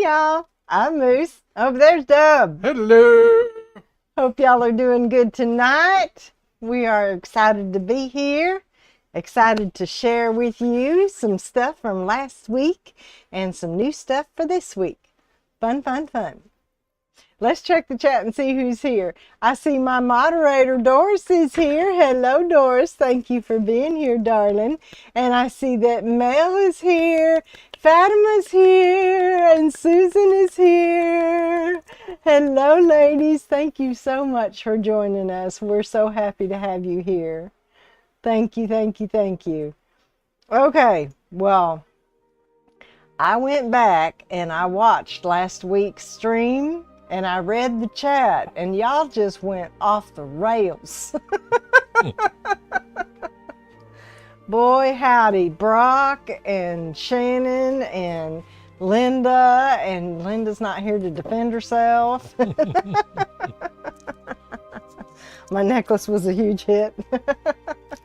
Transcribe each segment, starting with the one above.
y'all. I'm Moose. Oh, there's Dub. Hello. Hope y'all are doing good tonight. We are excited to be here. Excited to share with you some stuff from last week and some new stuff for this week. Fun, fun, fun. Let's check the chat and see who's here. I see my moderator, Doris, is here. Hello, Doris. Thank you for being here, darling. And I see that Mel is here, Fatima's here, and Susan is here. Hello, ladies. Thank you so much for joining us. We're so happy to have you here. Thank you, thank you, thank you. Okay, well, I went back and I watched last week's stream. And I read the chat, and y'all just went off the rails. Boy, howdy, Brock and Shannon and Linda's not here to defend herself. My necklace was a huge hit.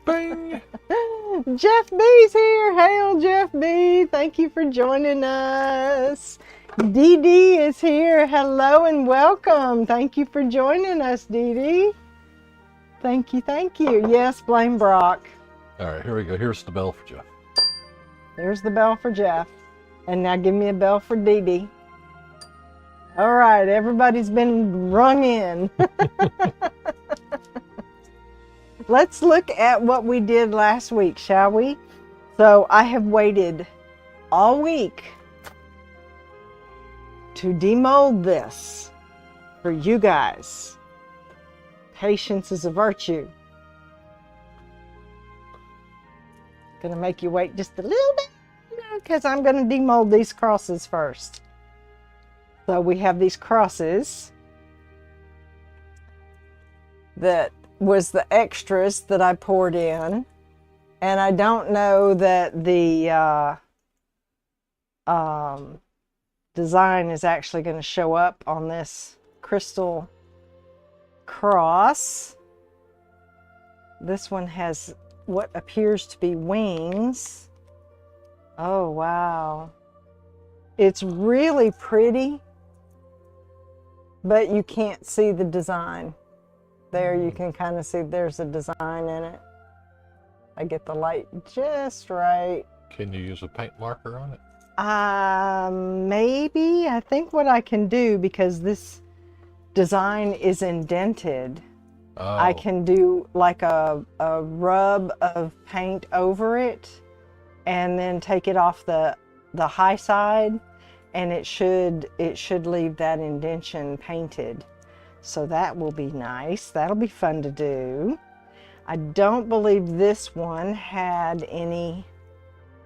Bing. Jeff B's here. Hail, Jeff B. Thank you for joining us. Dee Dee is here. Hello and welcome. Thank you for joining us, Dee Dee. Thank you, thank you. Yes, blame Brock. All right, here we go. Here's the bell for Jeff. There's the bell for Jeff. And now give me a bell for Dee Dee. All right, everybody's been rung in. Let's look at what we did last week, shall we? So I have waited all week to demold this for you guys. Patience is a virtue. Gonna make you wait just a little bit because I'm gonna demold these crosses first. So we have these crosses that was the extras that I poured in, and I don't know that the design is actually going to show up on this crystal cross. This one has what appears to be wings. Oh, wow. It's really pretty, but you can't see the design. There you can kind of see there's a design in it. I get the light just right. Can you use a paint marker on it? Maybe. I think what I can do, because this design is indented, I can do like a rub of paint over it and then take it off the high side, and it should leave that indentation painted. So that will be nice. That'll be fun to do. I don't believe this one had any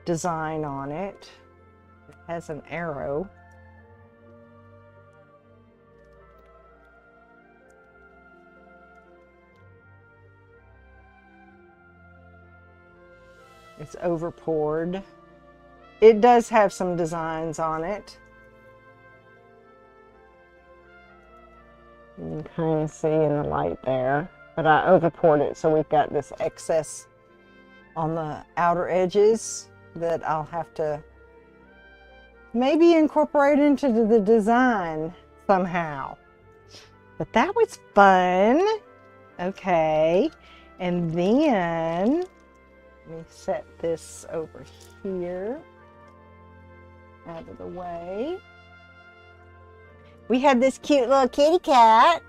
design on it. It has an arrow. It's over poured. It does have some designs on it. You can kind of see in the light there, but I over poured it, so we've got this excess on the outer edges that I'll have to maybe incorporate into the design somehow. But that was fun. Okay, and then let me set this over here out of the way. We have this cute little kitty cat.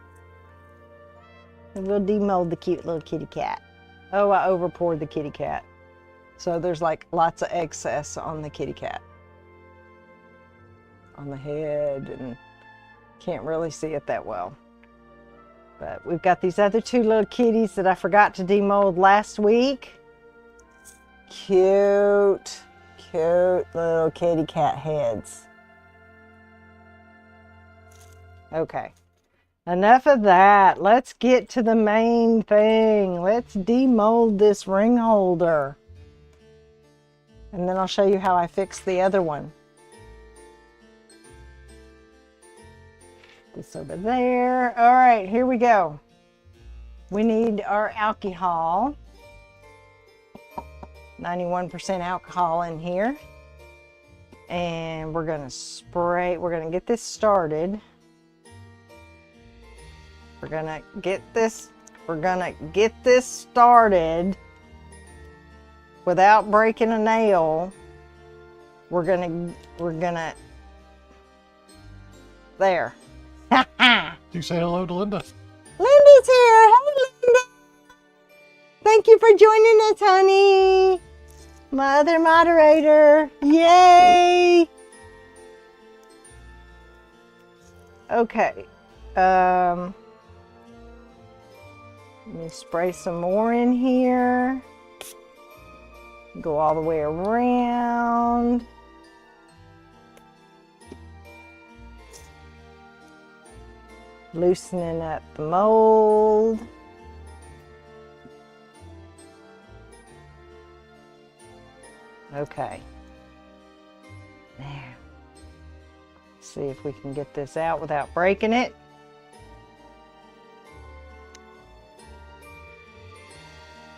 And we'll demold the cute little kitty cat. Oh, I over poured the kitty cat. So there's like lots of excess on the kitty cat. On the head, and can't really see it that well. But we've got these other two little kitties that I forgot to demold last week. Cute, cute little kitty cat heads. Okay, enough of that. Let's get to the main thing. Let's demold this ring holder. And then I'll show you how I fixed the other one. This over there. All right, here we go. We need our alcohol. 91% alcohol in here. And we're gonna spray, we're gonna get this started. We're gonna get this started without breaking a nail. We're gonna, there. Do you say hello to Linda? Linda's here. Hey, Linda. Thank you for joining us, honey. My other moderator. Yay. Okay. Let me spray some more in here. Go all the way around. Loosening up the mold. Okay. There. See if we can get this out without breaking it.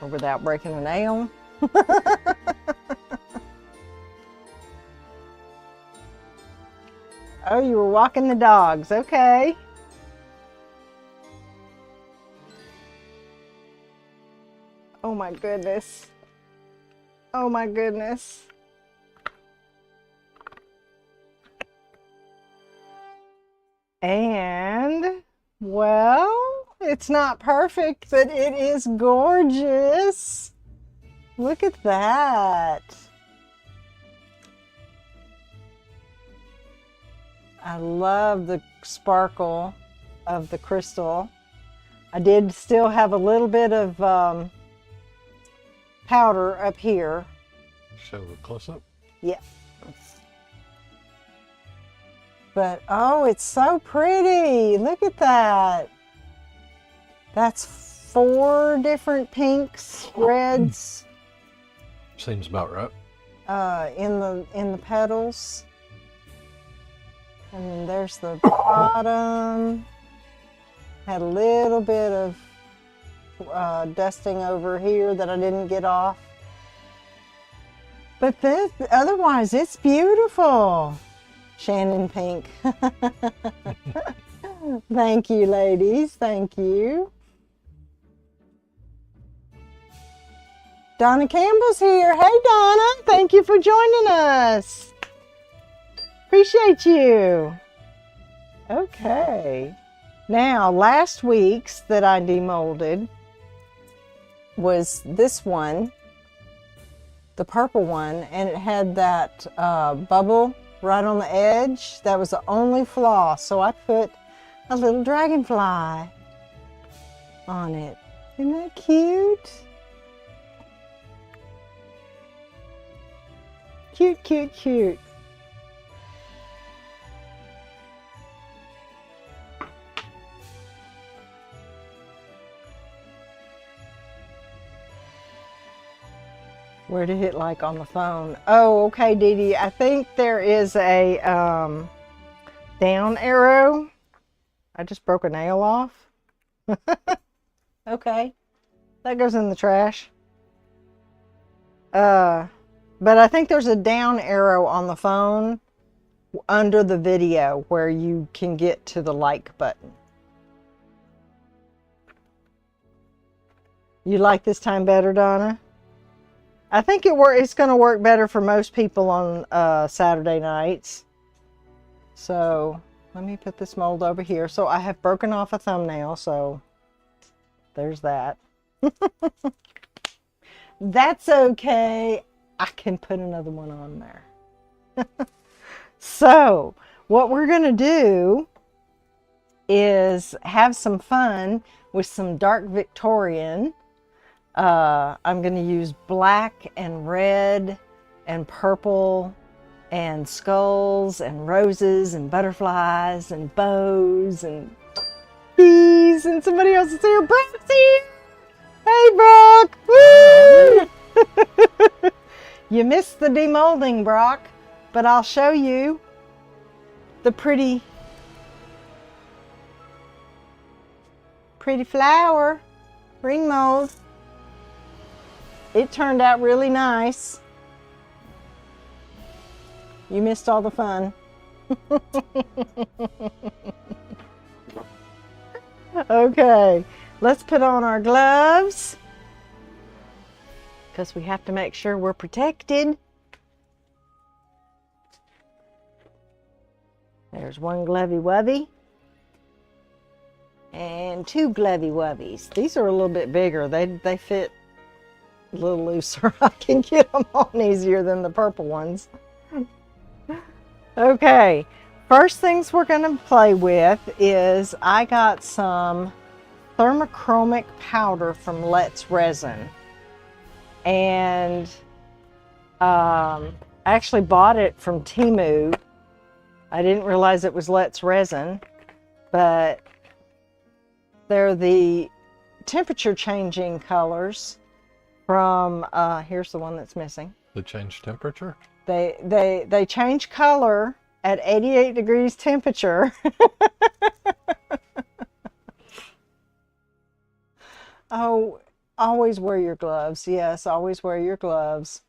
Or without breaking a nail. Oh, you were walking the dogs. Okay. Oh my goodness. Oh my goodness. And, well, it's not perfect, but it is gorgeous. Look at that. I love the sparkle of the crystal. I did still have a little bit of powder up here. Show a close up. Yeah. But, oh, it's so pretty. Look at that. That's 4 different pinks, reds. Seems about right. In the petals. And then there's the bottom. Had a little bit of dusting over here that I didn't get off. But this, otherwise, it's beautiful. Shannon pink. Thank you, ladies. Thank you. Donna Campbell's here. Hey, Donna. Thank you for joining us. Appreciate you. Okay. Now, last week's that I demolded was this one, the purple one, and it had that bubble right on the edge. That was the only flaw, so I put a little dragonfly on it. Isn't that cute? Cute, cute, cute. Where to hit like on the phone? Oh, okay, Dee Dee. I think there is a down arrow. I just broke a nail off. Okay, that goes in the trash. But I think there's a down arrow on the phone under the video where you can get to the like button. You like this time better, Donna? I think it's going to work better for most people on Saturday nights. So let me put this mold over here. So I have broken off a thumbnail, so there's that. That's okay. I can put another one on there. So what we're going to do is have some fun with some dark Victorian. I'm going to use black and red and purple and skulls and roses and butterflies and bows and bees, and somebody else is here. Brock's here! Hey, Brock! Woo! You missed the demolding, Brock, but I'll show you the pretty flower ring mold. It turned out really nice. You missed all the fun. Okay, let's put on our gloves because we have to make sure we're protected. There's one glovey wovey and two glovey woveys. These are a little bit bigger. They fit a little looser. I can get them on easier than the purple ones. Okay, first things we're going to play with is I got some thermochromic powder from LS168 Resin, and I actually bought it from Temu. I didn't realize it was LS168 Resin, but they're the temperature changing colors from here's the one that's missing. The change temperature? They change color at 88 degrees temperature. Oh, always wear your gloves. Yes, always wear your gloves,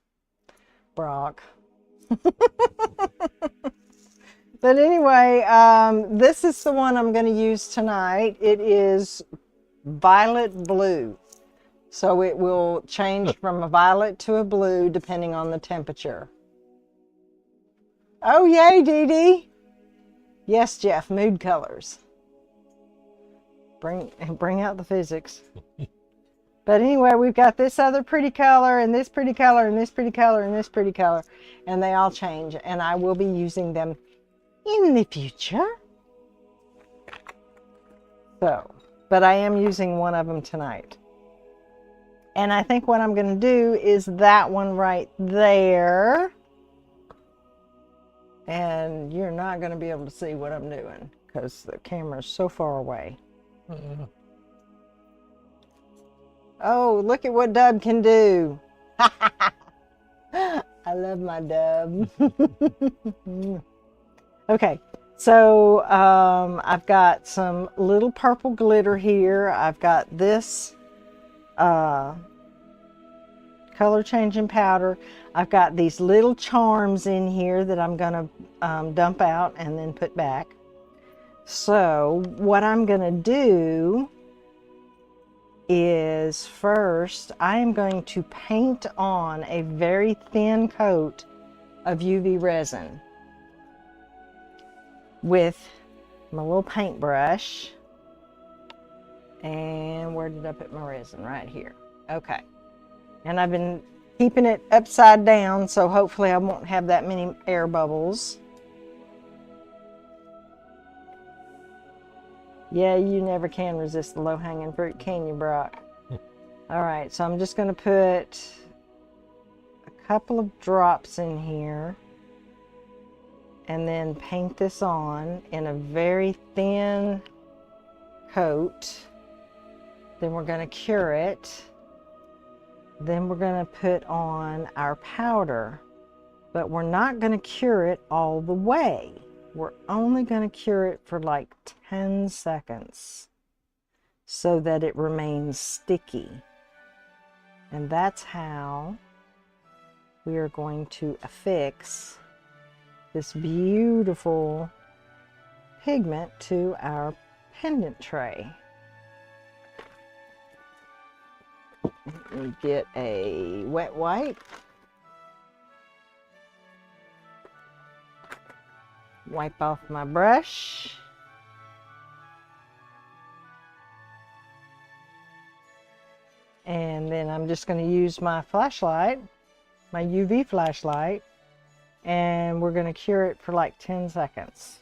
Brock. But anyway, this is the one I'm going to use tonight. It is violet blue. So it will change from a violet to a blue depending on the temperature. Oh, yay, Dee Dee. Yes, Jeff, mood colors. Bring out the physics. But anyway, we've got this other pretty color, and this pretty color, and this pretty color, and this pretty color. And they all change, and I will be using them in the future. So, but I am using one of them tonight. And I think what I'm going to do is that one right there. And you're not going to be able to see what I'm doing because the camera's so far away. Oh, look at what Dub can do. I love my Dub. Okay, so I've got some little purple glitter here. I've got this color changing powder. I've got these little charms in here that I'm going to dump out and then put back. So what I'm going to do is first I am going to paint on a very thin coat of UV resin with my little paintbrush. And where did I put my resin? Right here. Okay. And I've been keeping it upside down, so hopefully I won't have that many air bubbles. Yeah, you never can resist the low-hanging fruit, can you, Brock? All right, so I'm just going to put a couple of drops in here and then paint this on in a very thin coat. Then we're going to cure it. Then we're going to put on our powder, but we're not going to cure it all the way. We're only going to cure it for like 10 seconds so that it remains sticky. And that's how we are going to affix this beautiful pigment to our pendant tray. Let me get a wet wipe. Wipe off my brush. And then I'm just going to use my flashlight, my UV flashlight, and we're going to cure it for like 10 seconds.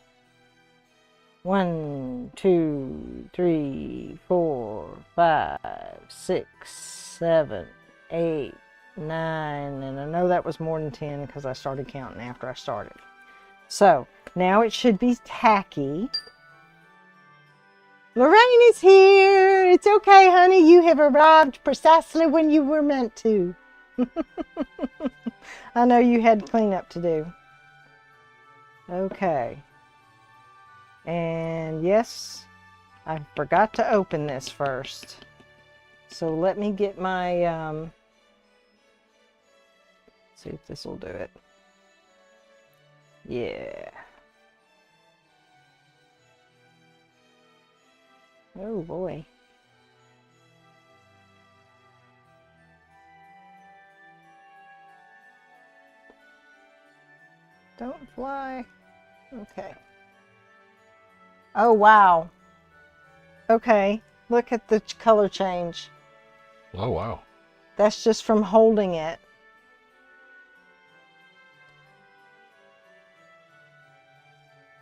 1, 2, 3, 4, 5, 6, 7, 8, 9, and I know that was more than 10 because I started counting after I started. So now it should be tacky. Lorraine is here. It's okay, honey. You have arrived precisely when you were meant to. I know you had cleanup to do. Okay. And yes, I forgot to open this first. So let me get my, see if this will do it. Yeah. Oh boy. Don't fly. Okay. Oh, wow. Okay. Look at the color change. Oh, wow. That's just from holding it.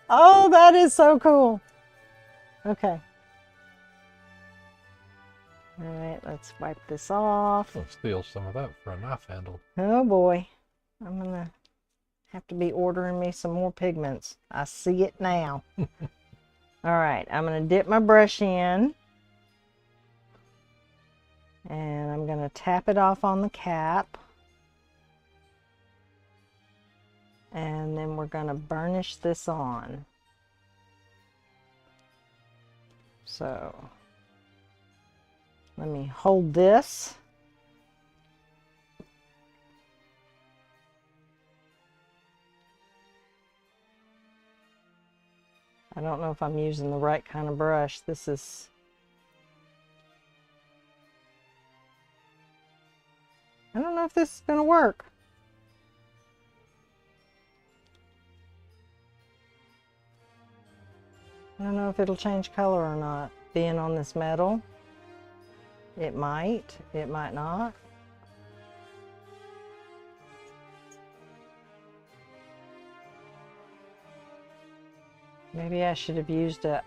Oh, that is so cool. Okay. All right, let's wipe this off. I'll steal some of that for a knife handle. Oh boy. I'm gonna have to be ordering me some more pigments. I see it now. All right, I'm gonna dip my brush in. And I'm gonna tap it off on the cap. And then we're gonna burnish this on. So let me hold this. I don't know if I'm using the right kind of brush. This is... I don't know if this is going to work. I don't know if it'll change color or not. Being on this metal, it might not. Maybe I should have used an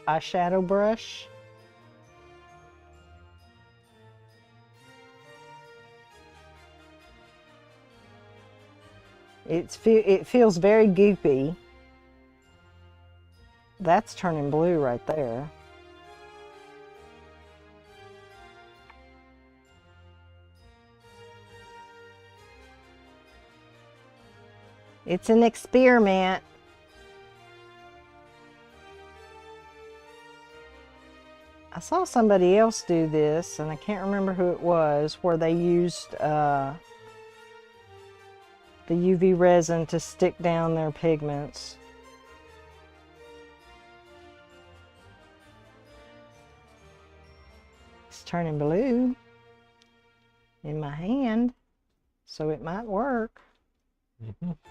eyeshadow brush. It feels very goopy. That's turning blue right there. It's an experiment. I saw somebody else do this, and I can't remember who it was, where they used the UV resin to stick down their pigments. It's turning blue in my hand, so it might work.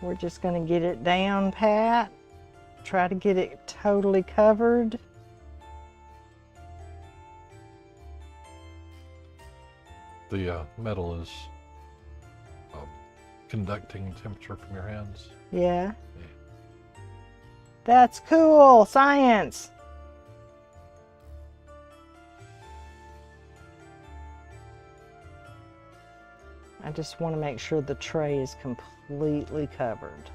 We're just going to get it down pat, try to get it totally covered. The metal is conducting temperature from your hands. Yeah. That's cool. Science. I just want to make sure the tray is completely covered.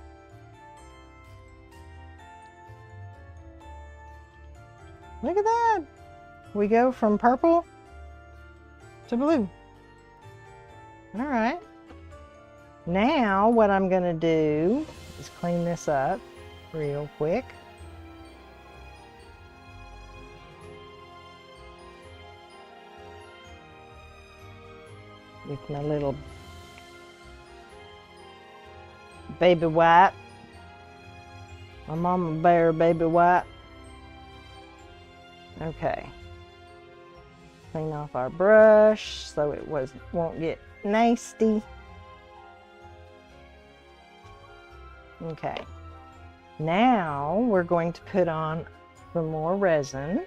Look at that. We go from purple to blue. All right. Now what I'm going to do is clean this up real quick. With my little baby wipe. My mama bear baby wipe. Okay. Clean off our brush so it won't get nasty. Okay. Now we're going to put on some more resin.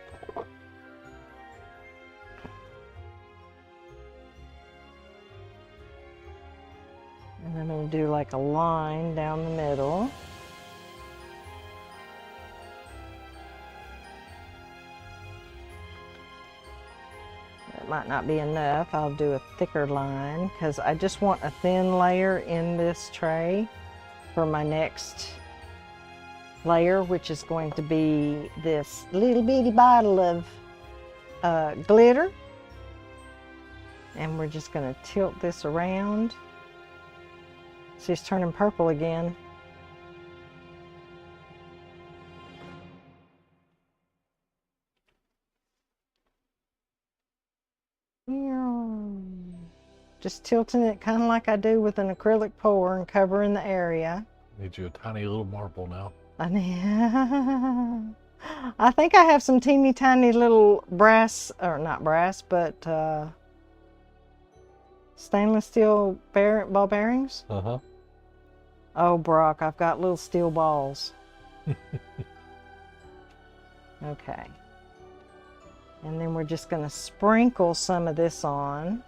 And I'm going to do like a line down the middle. That might not be enough. I'll do a thicker line because I just want a thin layer in this tray for my next layer, which is going to be this little bitty bottle of glitter. And we're just going to tilt this around. See, it's turning purple again. Just tilting it kind of like I do with an acrylic pour and covering the area. Need you a tiny little marble now. I think I have some teeny tiny little brass, or not brass, but stainless steel ball bearings. Uh-huh. Oh, Brock, I've got little steel balls. Okay. And then we're just going to sprinkle some of this on.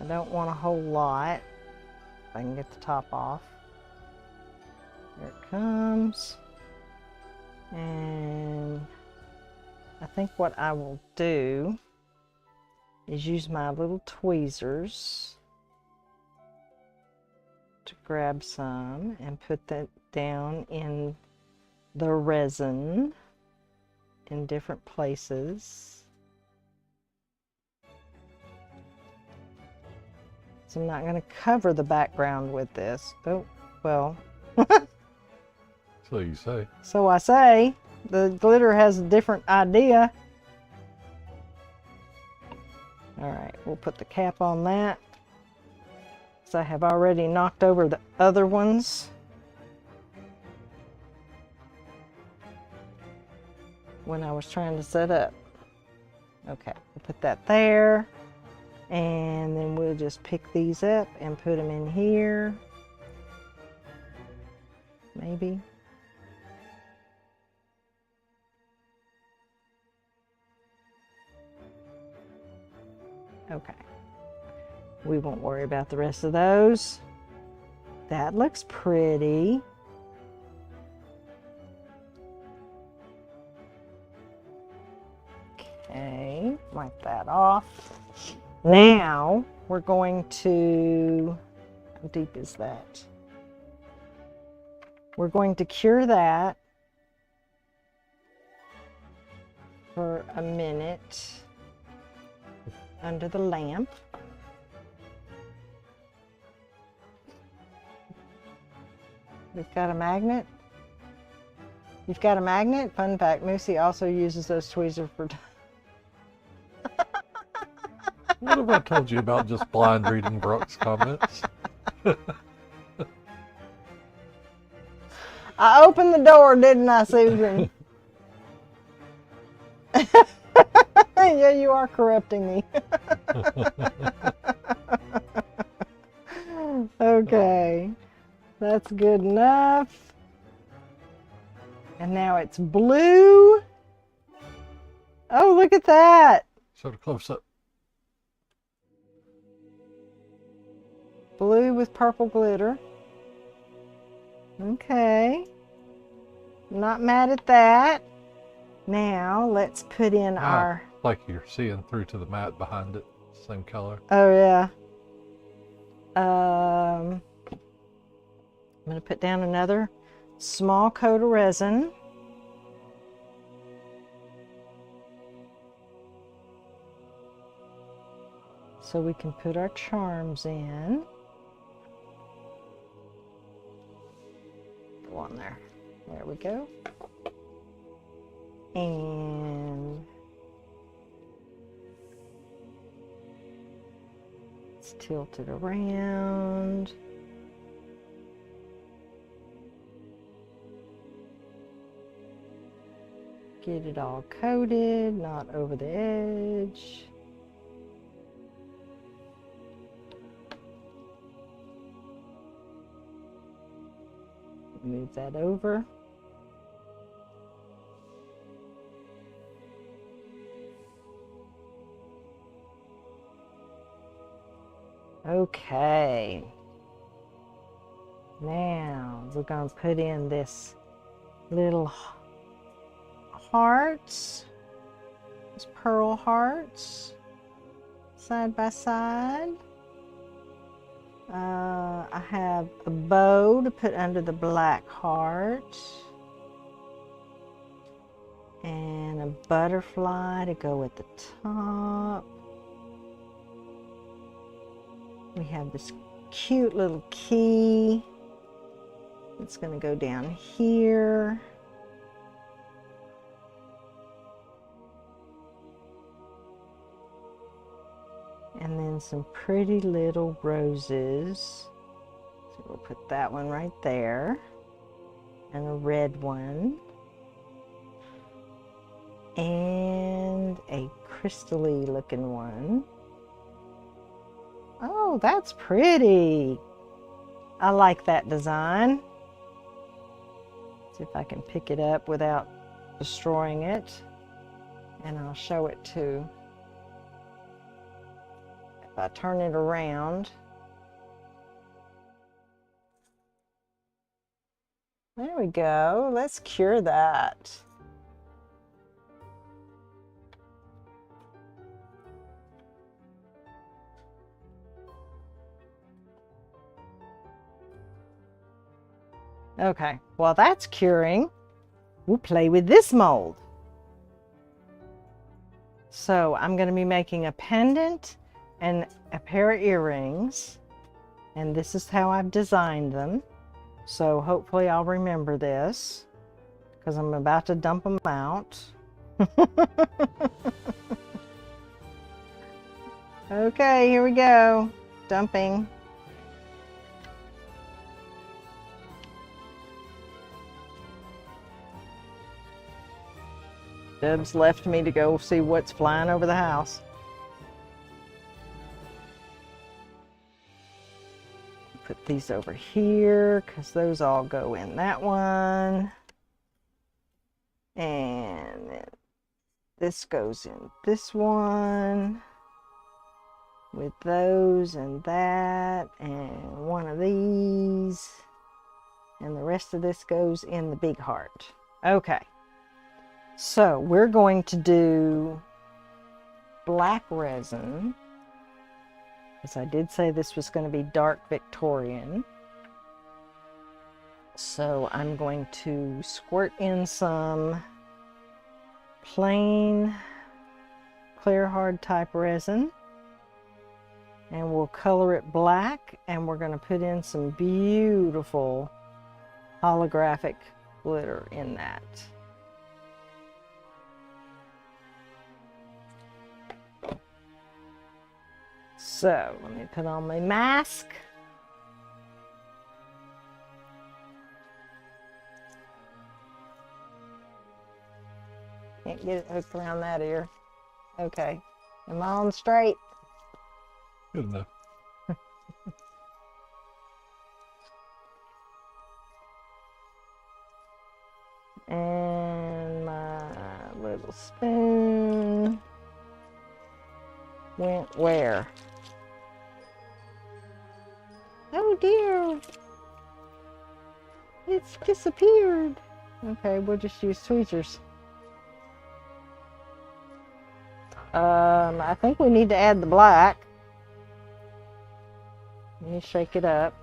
I don't want a whole lot. If I can get the top off. There it comes. And I think what I will do is use my little tweezers to grab some and put that down in the resin in different places. So I'm not going to cover the background with this. Oh, well. So you say. So I say. The glitter has a different idea. Alright, we'll put the cap on that. So I have already knocked over the other ones. When I was trying to set up. Okay, we'll put that there. And then we'll just pick these up and put them in here. Maybe. Okay. We won't worry about the rest of those. That looks pretty. Okay, wipe that off. Now we're going to, how deep is that? We're going to cure that for a minute under the lamp. We've got a magnet. You've got a magnet? Fun fact, Moosey also uses those tweezers for... What have I told you about just blind reading Brooke's comments? I opened the door, didn't I, Susan? Yeah, you are corrupting me. Okay, that's good enough. And now it's blue. Oh, look at that. Sort of close up. Blue with purple glitter. Okay. Not mad at that. Now let's put in our... Like you're seeing through to the mat behind it. Same color. Oh, yeah. I'm going to put down another small coat of resin. So we can put our charms in. Go on there. There we go. And let's tilt it around. Get it all coated, not over the edge. Move that over. Okay. Now we're going to put in this little hearts, these pearl hearts, side by side. I have a bow to put under the black heart and a butterfly to go at the top. We have this cute little key that's going to go down here. And then some pretty little roses. So we'll put that one right there. And a red one. And a crystally looking one. Oh, that's pretty. I like that design. See if I can pick it up without destroying it. And I'll show it too. If I turn it around. There we go. Let's cure that. Okay, while that's curing, we'll play with this mold. So I'm going to be making a pendant and a pair of earrings, and this is how I've designed them. So hopefully I'll remember this because I'm about to dump them out. Okay, here we go. Dumping. Deb's left me to go see what's flying over the house. Put these over here because those all go in that one. And then this goes in this one. With those and that and one of these. And the rest of this goes in the big heart. Okay. So we're going to do black resin, because I did say this was going to be dark Victorian. So I'm going to squirt in some plain clear hard type resin, and we'll color it black, and we're going to put in some beautiful holographic glitter in that. So let me put on my mask. Can't get it hooked around that ear. Okay. Am I on straight? Good enough. And my little spoon went where? Oh dear, it's disappeared. Okay, we'll just use tweezers. I think we need to add the black. Let me shake it up.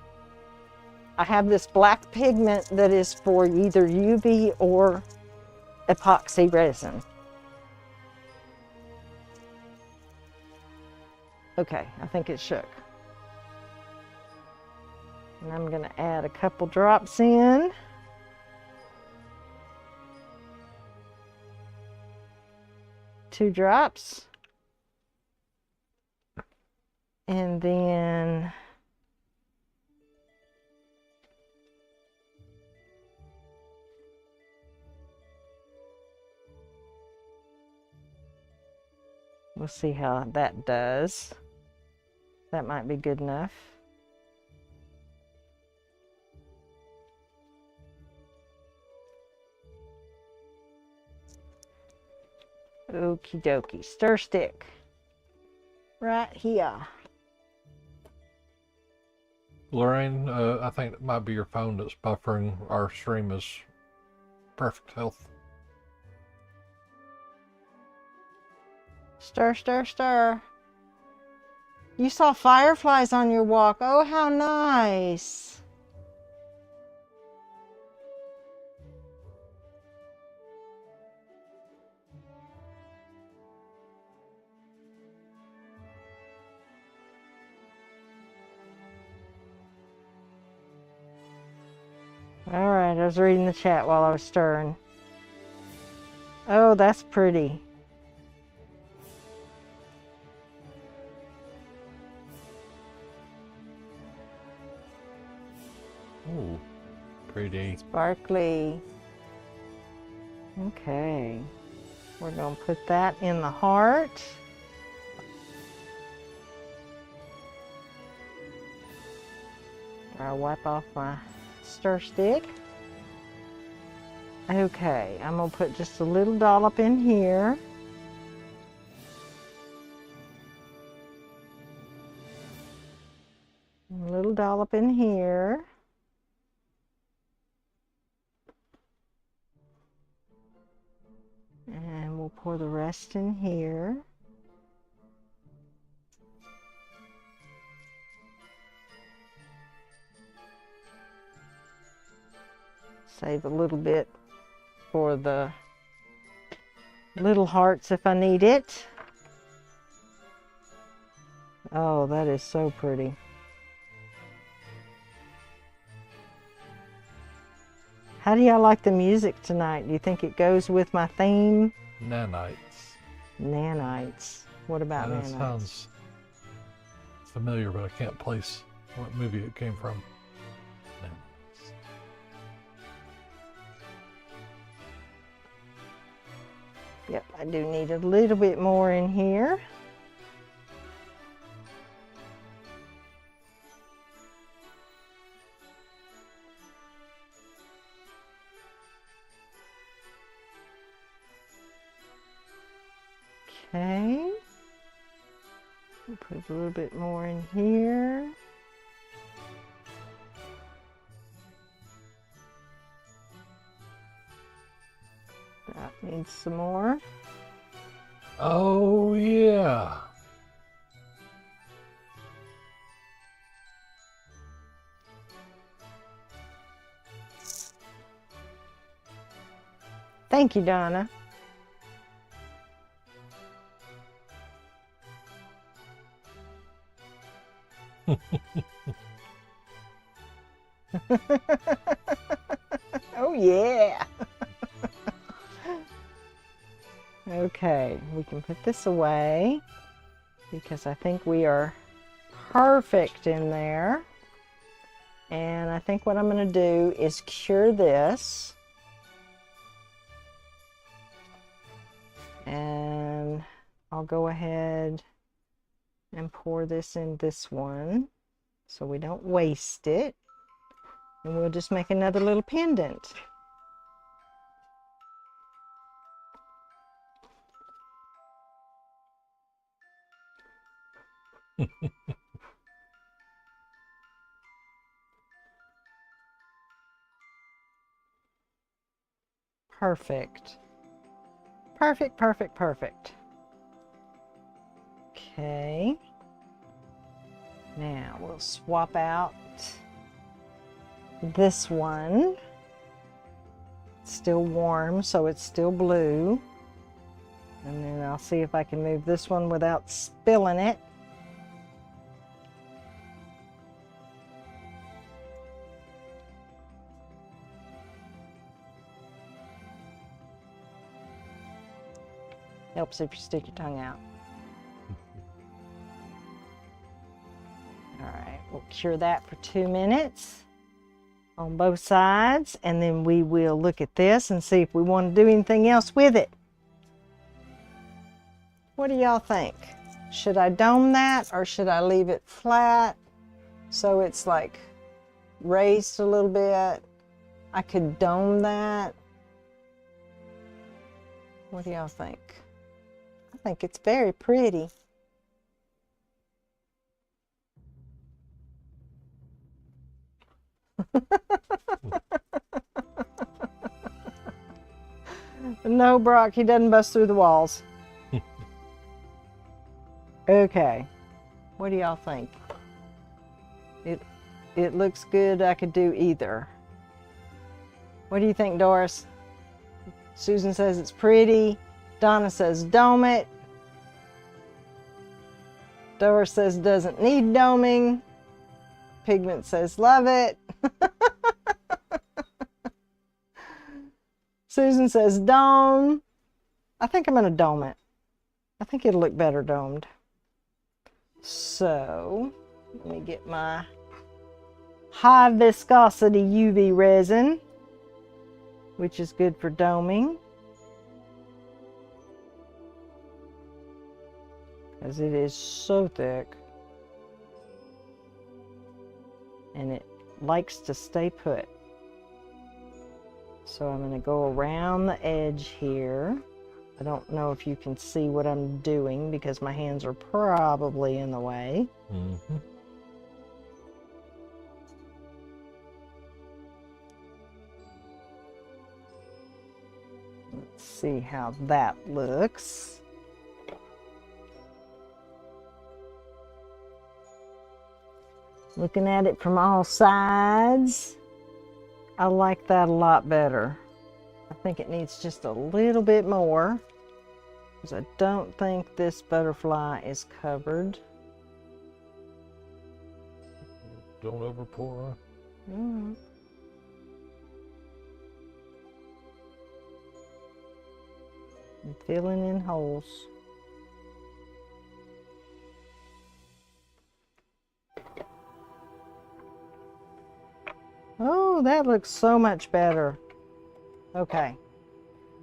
I have this black pigment that is for either UV or epoxy resin. Okay, I think it shook. And I'm going to add a couple drops in. Two drops. And then we'll see how that does. That might be good enough. Okie dokie. Stir stick. Right here. Lorraine, I think it might be your phone that's buffering. Our stream is perfect health. Stir, stir, stir. You saw fireflies on your walk. Oh, how nice. All right, I was reading the chat while I was stirring. Oh, that's pretty. Pretty. Sparkly. Okay. We're going to put that in the heart. I'll wipe off my stir stick. Okay, I'm going to put just a little dollop in here. A little dollop in here. And we'll pour the rest in here. Save a little bit for the little hearts if I need it. Oh, that is so pretty. How do y'all like the music tonight? Do you think it goes with my theme? Nanites. Nanites. What about That nanites? sounds familiar, but I can't place what movie it came from. Nanites. Yep, I do need a little bit more in here. Okay. We'll put a little bit more in here. That needs some more. Oh, yeah. Thank you, Donna. Oh, yeah. Okay, we can put this away because I think we are perfect in there. And I think what I'm going to do is cure this. And I'll go ahead and pour this in this one so we don't waste it. And we'll just make another little pendant. Perfect. Perfect, perfect, perfect. Okay. Now we'll swap out this one. It's still warm, so it's still blue. And then I'll see if I can move this one without spilling it. Helps if you stick your tongue out. All right, we'll cure that for 2 minutes on both sides, and then we will look at this and see if we want to do anything else with it. What do y'all think? Should I dome that or should I leave it flat so it's like raised a little bit? I could dome that. What do y'all think? I think it's very pretty. No, Brock, he doesn't bust through the walls. Okay, what do y'all think? It looks good. I could do either. What do you think, Doris? Susan says it's pretty. Donna says dome it. Doris says doesn't need doming. Pigment says love it. Susan says dome. I think I'm going to dome it. I think it'll look better domed. So, let me get my high viscosity UV resin, which is good for doming, as it is so thick and it likes to stay put. So I'm going to go around the edge here. I don't know if you can see what I'm doing because my hands are probably in the way. Mm-hmm. Let's see how that looks. Looking at it from all sides, I like that a lot better. I think it needs just a little bit more, because I don't think this butterfly is covered. Don't over pour. Mm. I'm filling in holes. Oh, that looks so much better. Okay.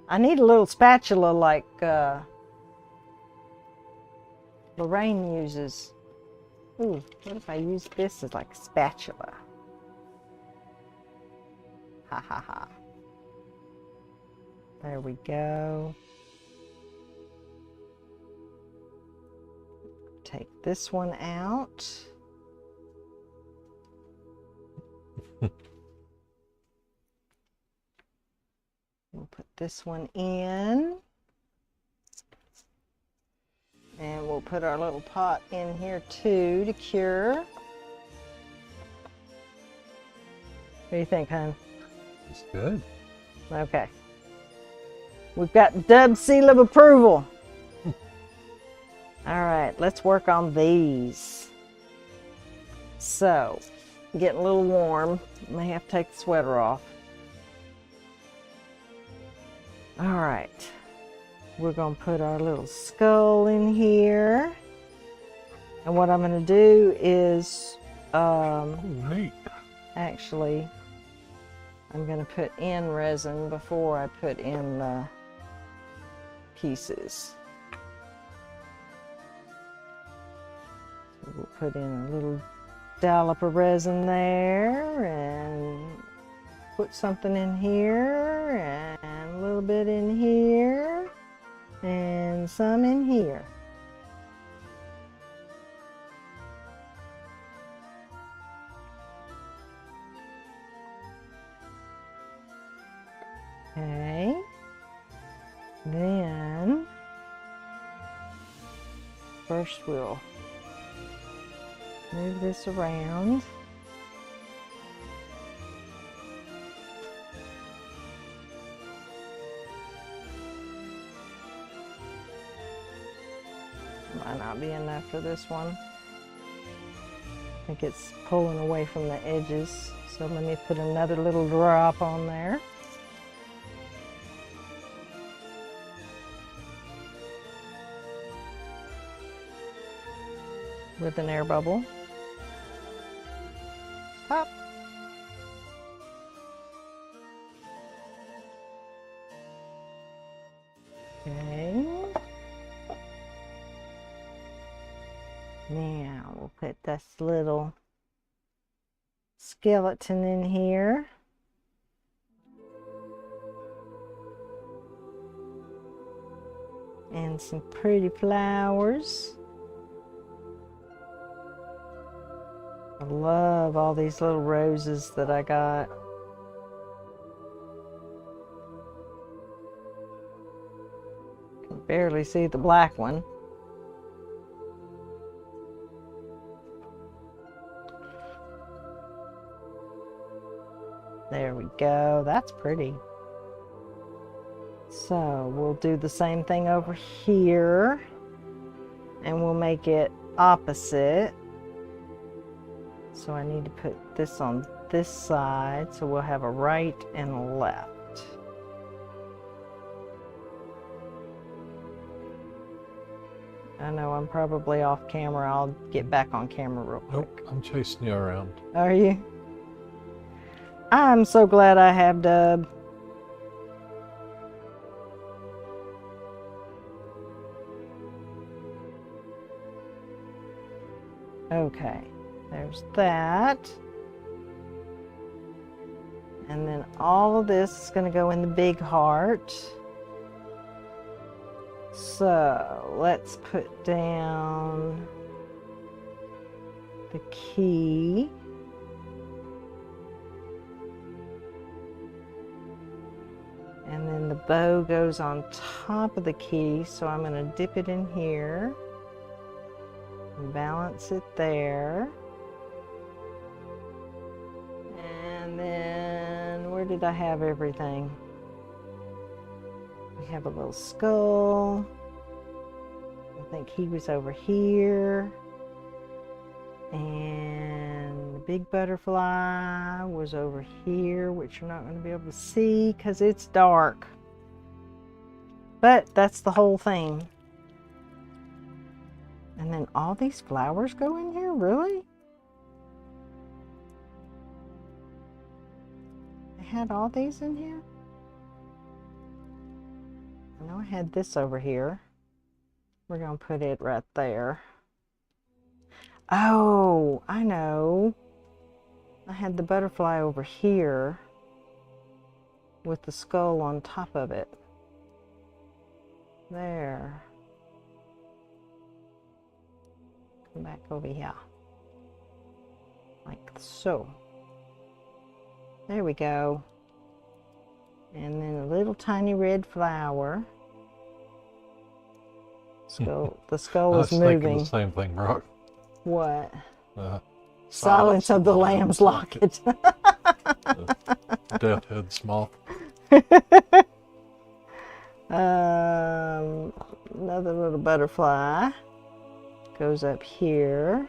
I need a little spatula like Lorraine uses. Ooh, what if I use this as like a spatula? Ha ha ha. There we go. Take this one out. We'll put this one in. And we'll put our little pot in here too to cure. What do you think, hon? It's good. Okay. We've got Dub seal of approval. All right, let's work on these. So, getting a little warm. May have to take the sweater off. All right. We're going to put our little skull in here. And what I'm going to do is, Neat. actually, I'm going to put in resin before I put in the pieces. So we'll put in a little dollop of resin there and put something in here and a little bit in here. And some in here. Okay. Then first we'll move this around. Might not be enough for this one. I think it's pulling away from the edges. So let me put another little drop on there. With an air bubble. Pop. Okay. Now we'll put this little skeleton in here. And some pretty flowers. I love all these little roses that I got. Can barely see the black one. There we go. That's pretty. So we'll do the same thing over here. And we'll make it opposite. So I need to put this on this side. So we'll have a right and a left. I know I'm probably off camera. I'll get back on camera real quick. Nope, I'm chasing you around. Are you? I'm so glad I have Dub. Okay, there's that. And then all of this is going to go in the big heart. So let's put down the key. And then the bow goes on top of the key, so I'm going to dip it in here and balance it there. And then where did I have everything? We have a little skull. I think he was over here. And the big butterfly was over here, which you're not going to be able to see because it's dark. But that's the whole thing. And then all these flowers go in here? Really? I had all these in here? I know I had this over here. We're going to put it right there. Oh, I know. I had the butterfly over here with the skull on top of it. There. Come back over here. Like so. There we go. And then a little tiny red flower. Skull, the skull is moving. I was thinking the same thing, Brock. What? Silence of the Lambs locket. Death head's moth. Another little butterfly goes up here.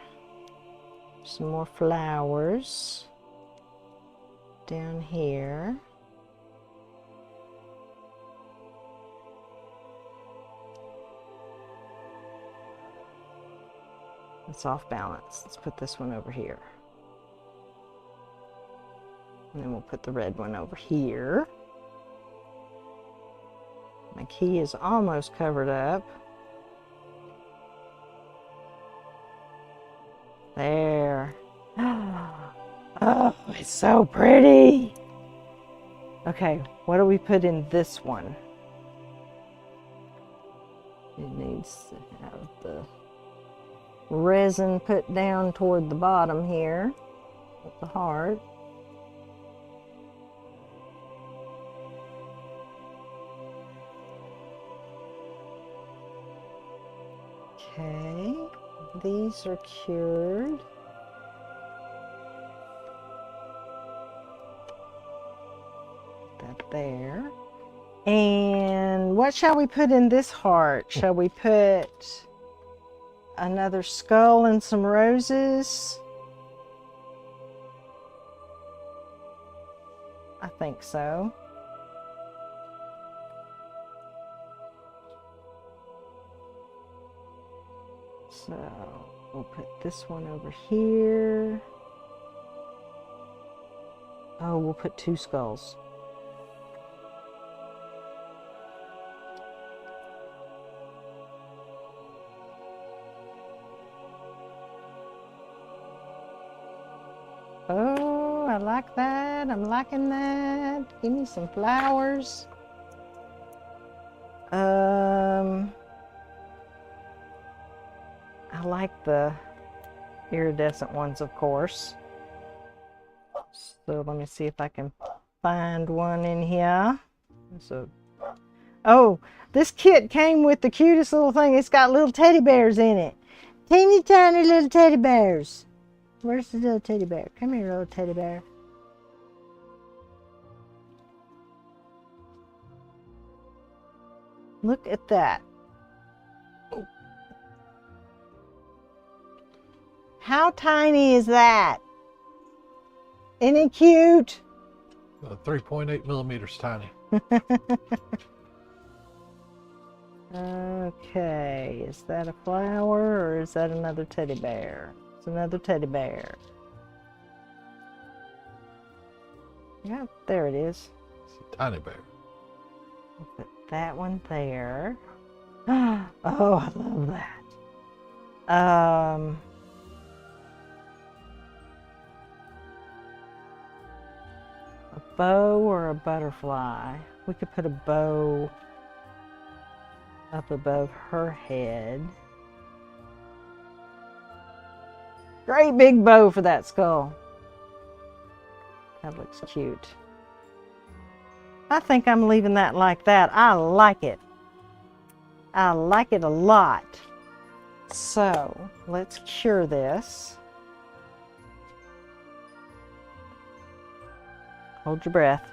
Some more flowers down here. It's off balance. Let's put this one over here. And then we'll put the red one over here. My key is almost covered up. There. Oh, it's so pretty. Okay, what do we put in this one? It needs to have the resin put down toward the bottom here with the heart. Okay, these are cured. That there. And what shall we put in this heart? Shall we put another skull and some roses? I think so. So we'll put this one over here. Oh, we'll put two skulls. Oh, I like that. I'm liking that. Give me some flowers. I like the iridescent ones, of course. So let me see if I can find one in here. So, oh, this kit came with the cutest little thing. It's got little teddy bears in it. Teeny tiny little teddy bears. Where's the little teddy bear? Come here, little teddy bear. Look at that. How tiny is that? Isn't it cute? 3.8 millimeters tiny. Okay, is that a flower or is that another teddy bear? It's another teddy bear. Yeah, there it is. It's a tiny bear. Put that one there. Oh, I love that. A bow or a butterfly? We could put a bow up above her head. Great big bow for that skull. That looks cute. I think I'm leaving that like that. I like it. I like it a lot. So let's cure this. Hold your breath.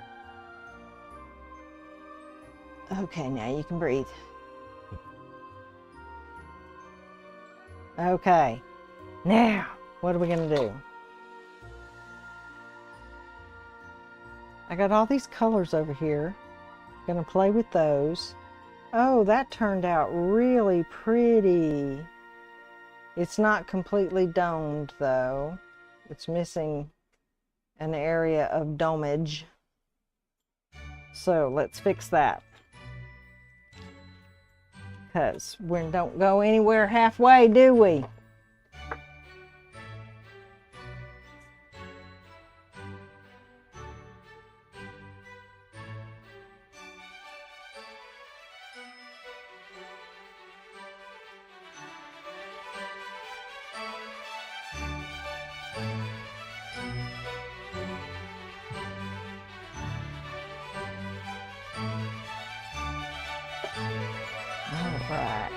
Okay, now you can breathe. Okay, now what are we gonna do? I got all these colors over here. Gonna play with those. Oh, that turned out really pretty. It's not completely domed though. It's missing an area of domage. So let's fix that. Because we don't go anywhere halfway, do we? Right.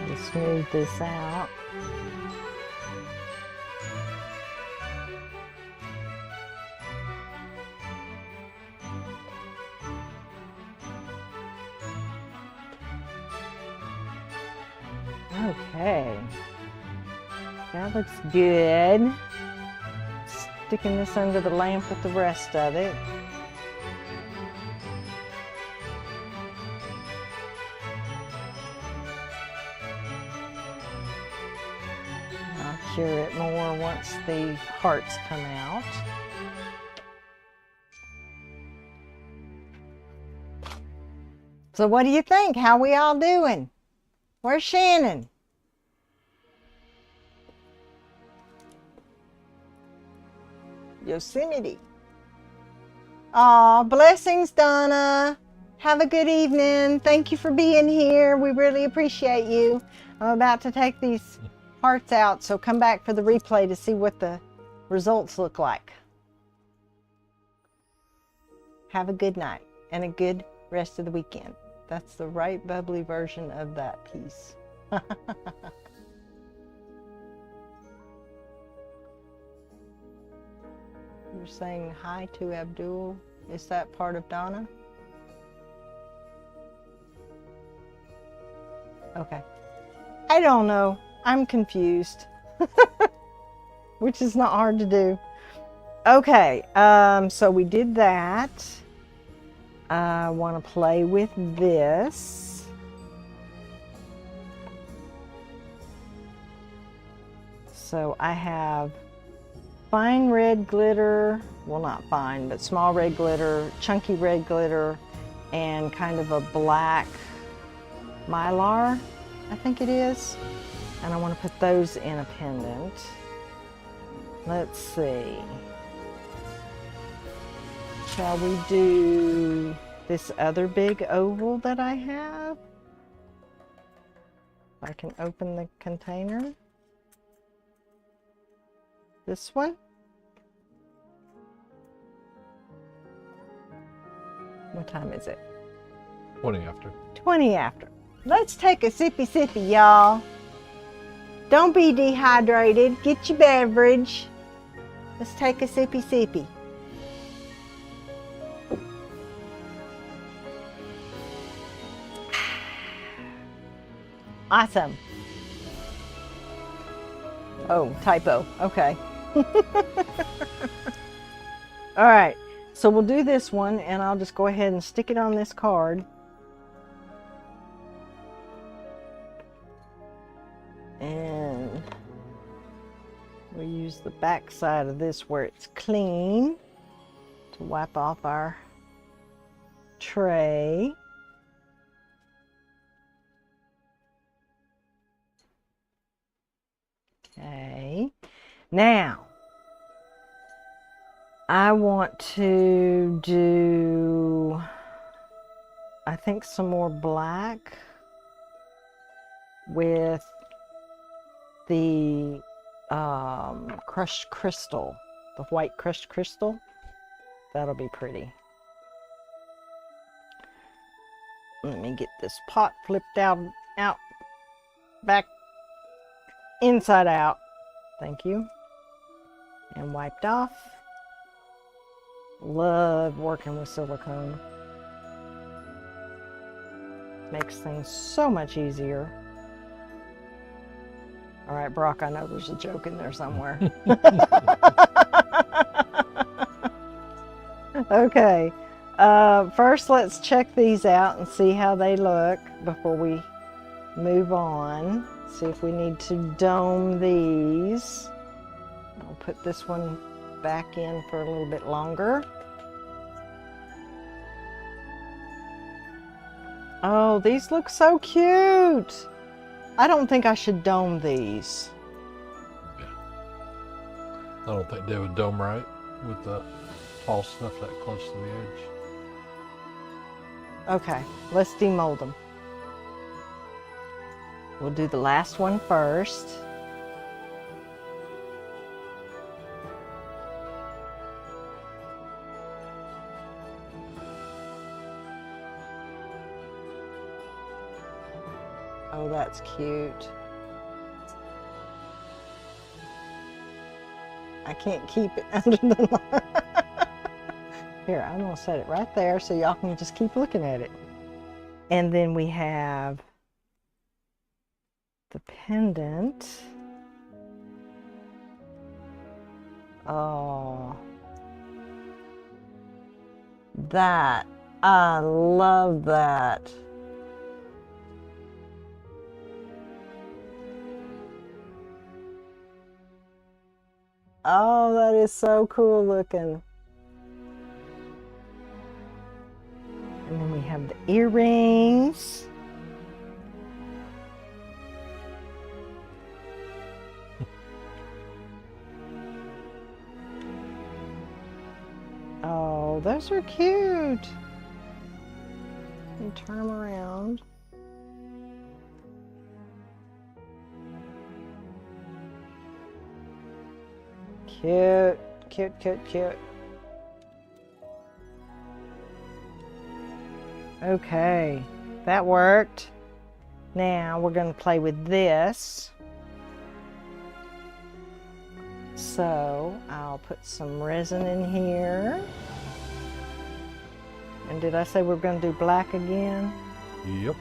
Let's smooth this out. Okay, that looks good. Sticking this under the lamp with the rest of it. I'll cure it more once the hearts come out. So what do you think? How we all doing? Where's Shannon? Yosemite. Aw, blessings, Donna. Have a good evening. Thank you for being here. We really appreciate you. I'm about to take these hearts out, so come back for the replay to see what the results look like. Have a good night and a good rest of the weekend. That's the right bubbly version of that piece. You're saying hi to Abdul. Is that part of Donna? Okay. I don't know. I'm confused. Which is not hard to do. Okay, so we did that. I want to play with this. So I have fine red glitter, well not fine, but small red glitter, chunky red glitter, and kind of a black mylar, I think it is. And I want to put those in a pendant. Let's see. Shall we do this other big oval that I have? I can open the container. This one? What time is it? 20 after. 20 after. Let's take a sippy, y'all. Don't be dehydrated. Get your beverage. Let's take a sippy. Awesome. Oh, typo. Okay. All right, so we'll do this one, and I'll just go ahead and stick it on this card. And we'll use the back side of this where it's clean to wipe off our tray. Okay, now I want to do, I think, some more black with the crushed crystal, the white crushed crystal. That'll be pretty. Let me get this pot flipped out, back, inside out. Thank you. And wiped off. Love working with silicone. Makes things so much easier. All right, Brock, I know there's a joke in there somewhere. Okay, first let's check these out and see how they look before we move on. See if we need to dome these. I'll put this one back in for a little bit longer. Oh, these look so cute. I don't think I should dome these. Yeah. I don't think they would dome right with the tall stuff that close to the edge. Okay, let's demold them. We'll do the last one first. Oh, that's cute. I can't keep it under the Here, I'm gonna set it right there so y'all can just keep looking at it. And then we have the pendant. Oh, that, I love that. Oh, that is so cool looking. And then we have the earrings. Oh, those are cute. And turn them around. Cute, cute, cute, cute. Okay, that worked. Now we're going to play with this. So I'll put some resin in here. And did I say we're going to do black again? Yep.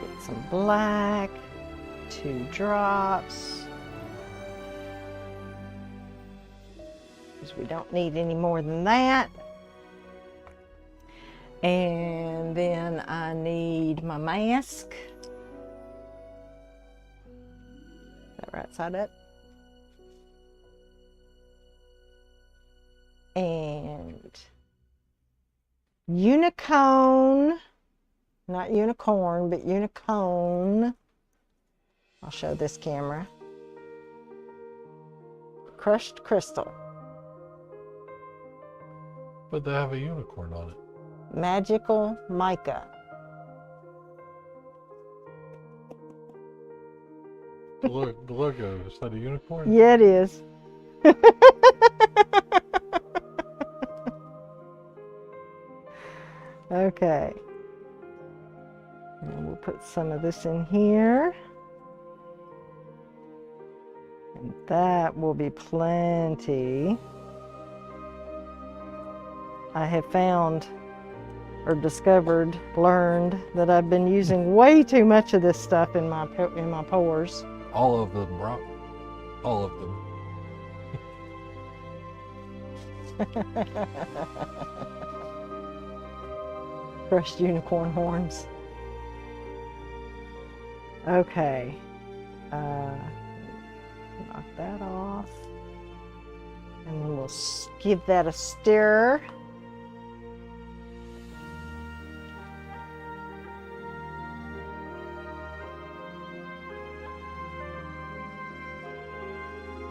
Get some black, 2 drops. Because we don't need any more than that. And then I need my mask. Is that right side up? And unicorn, not unicorn, but unicorn. I'll show this camera. Crushed crystal. But they have a unicorn on it. Magical mica. The logo, is that a unicorn? Yeah, it is. Okay. And we'll put some of this in here. And that will be plenty. I have found or discovered, learned that I've been using way too much of this stuff in my pores. All of them, Brock. All of them. Crushed unicorn horns. Okay. Knock that off. And then we'll give that a stir.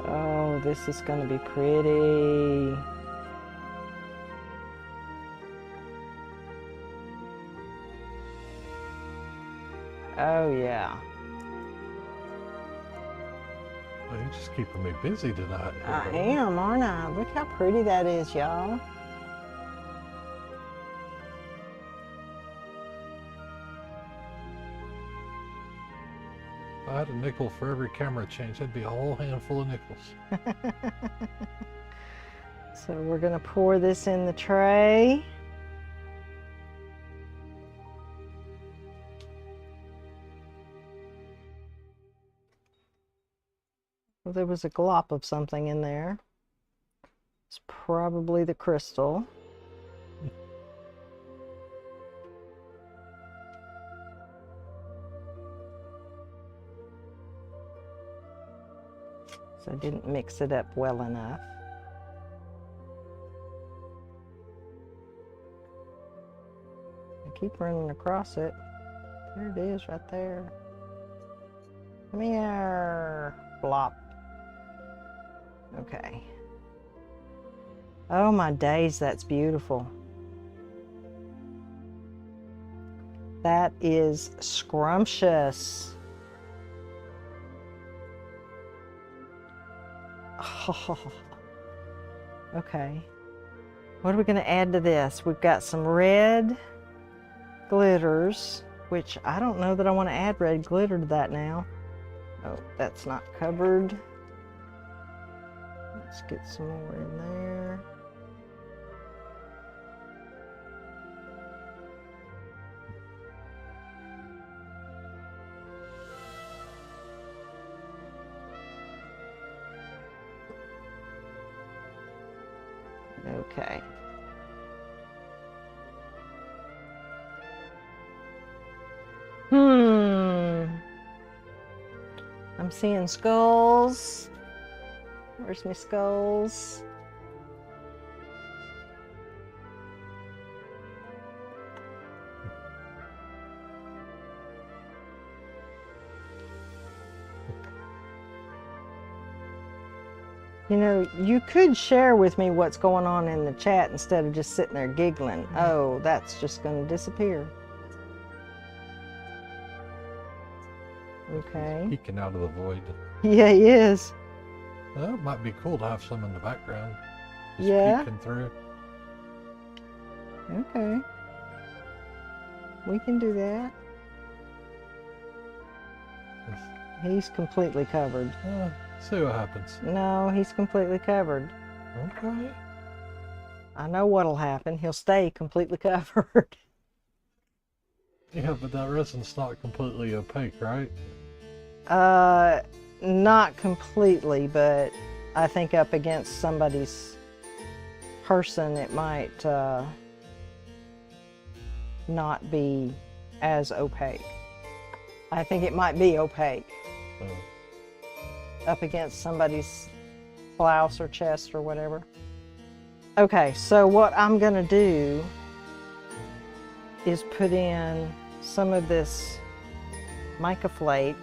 Oh, this is going to be pretty. Oh, yeah. Well, you're just keeping me busy tonight. I am, aren't I? Look how pretty that is, y'all. If I had a nickel for every camera change, that'd be a whole handful of nickels. So we're going to pour this in the tray. Well, there was a glop of something in there. It's probably the crystal. So I didn't mix it up well enough. I keep running across it. There it is right there. Come here. Blop. Okay. Oh my days, that's beautiful. That is scrumptious. Oh. Okay. What are we going to add to this? We've got some red glitters, which I don't know that I want to add red glitter to that now. Oh, that's not covered. Let's get some more in there. Okay. I'm seeing skulls. Where's my skulls? You know, you could share with me what's going on in the chat instead of just sitting there giggling. Oh, that's just going to disappear. Okay. Peeking out of the void. Yeah, he is. Well, it might be cool to have some in the background. Just Yeah. peeking through. Okay. We can do that. He's completely covered. See what happens. No, he's completely covered. Okay. I know what'll happen. He'll stay completely covered. Yeah, but that resin's not completely opaque, right? Not completely, but I think up against somebody's person, it might not be as opaque. I think it might be opaque. Up against somebody's blouse or chest or whatever. Okay, so what I'm gonna do is put in some of this mica flake.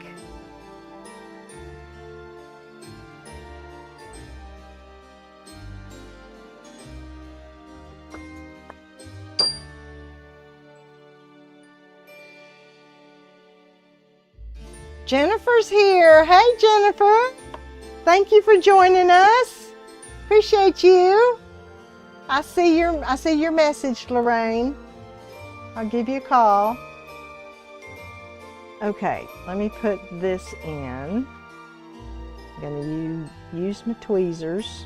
Jennifer's here. Hey, Jennifer. Thank you for joining us. Appreciate you. I see your message, Lorraine. I'll give you a call. Okay, let me put this in. I'm going to use my tweezers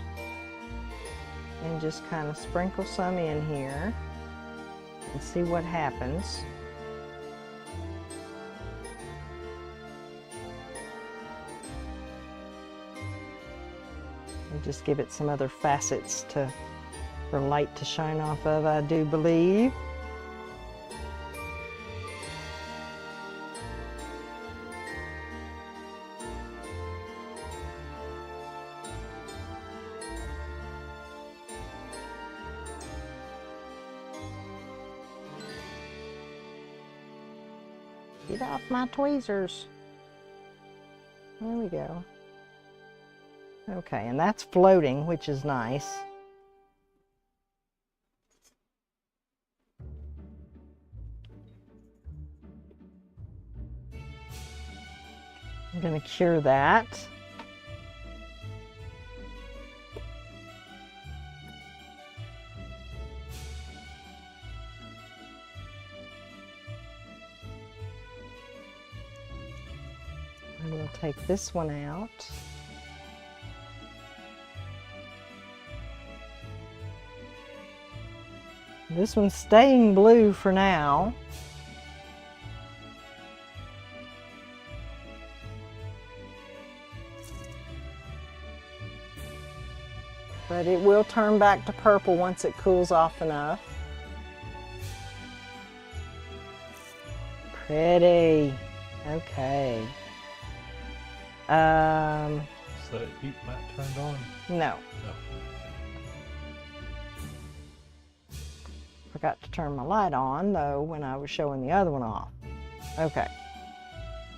and just kind of sprinkle some in here. and see what happens. And just give it some other facets for light to shine off of, I do believe. Get off my tweezers. There we go. Okay, and that's floating, which is nice. I'm going to cure that. And we'll take this one out. This one's staying blue for now. But it will turn back to purple once it cools off enough. Pretty. Okay. So the heat mat turned on? No. No. Forgot to turn my light on though when I was showing the other one off. Okay.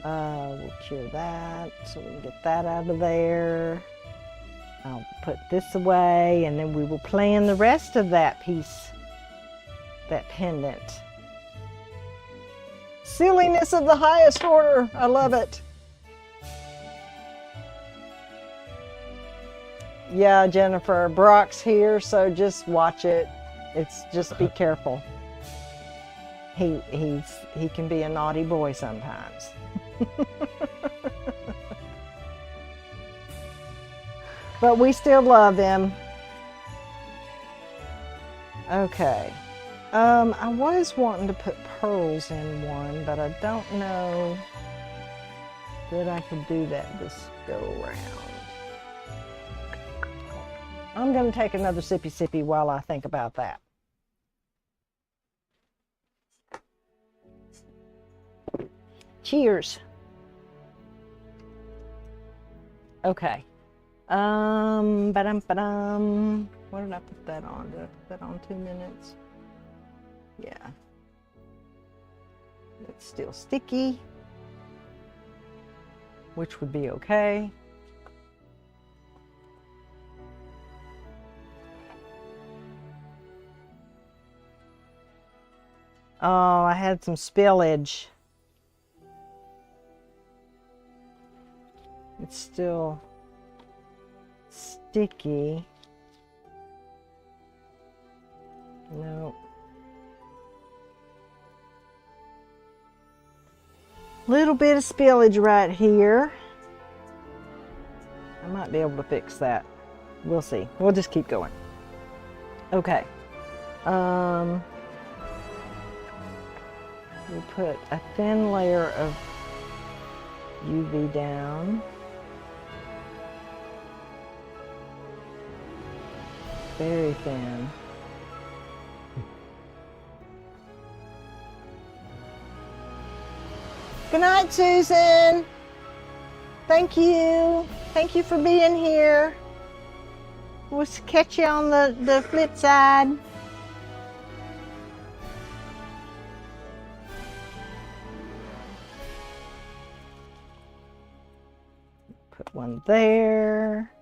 We'll cure that so we can get that out of there. I'll put this away and then we will plan the rest of that piece, that pendant. Silliness of the highest order. I love it. Yeah, Jennifer, Brock's here, so just watch it. It's just be careful. He can be a naughty boy sometimes. But we still love him. Okay. I was wanting to put pearls in one, but I don't know that I could do that this go around. I'm going to take another sippy while I think about that. Cheers. Okay. Ba-dum. What did I put that on? Did I put that on 2 minutes? Yeah. It's still sticky, which would be okay. Oh, I had some spillage. It's still sticky. Nope. Little bit of spillage right here. I might be able to fix that. We'll see. We'll just keep going. Okay. We put a thin layer of UV down. Very thin. Good night, Susan. Thank you. Thank you for being here. We'll catch you on the flip side. Put one there.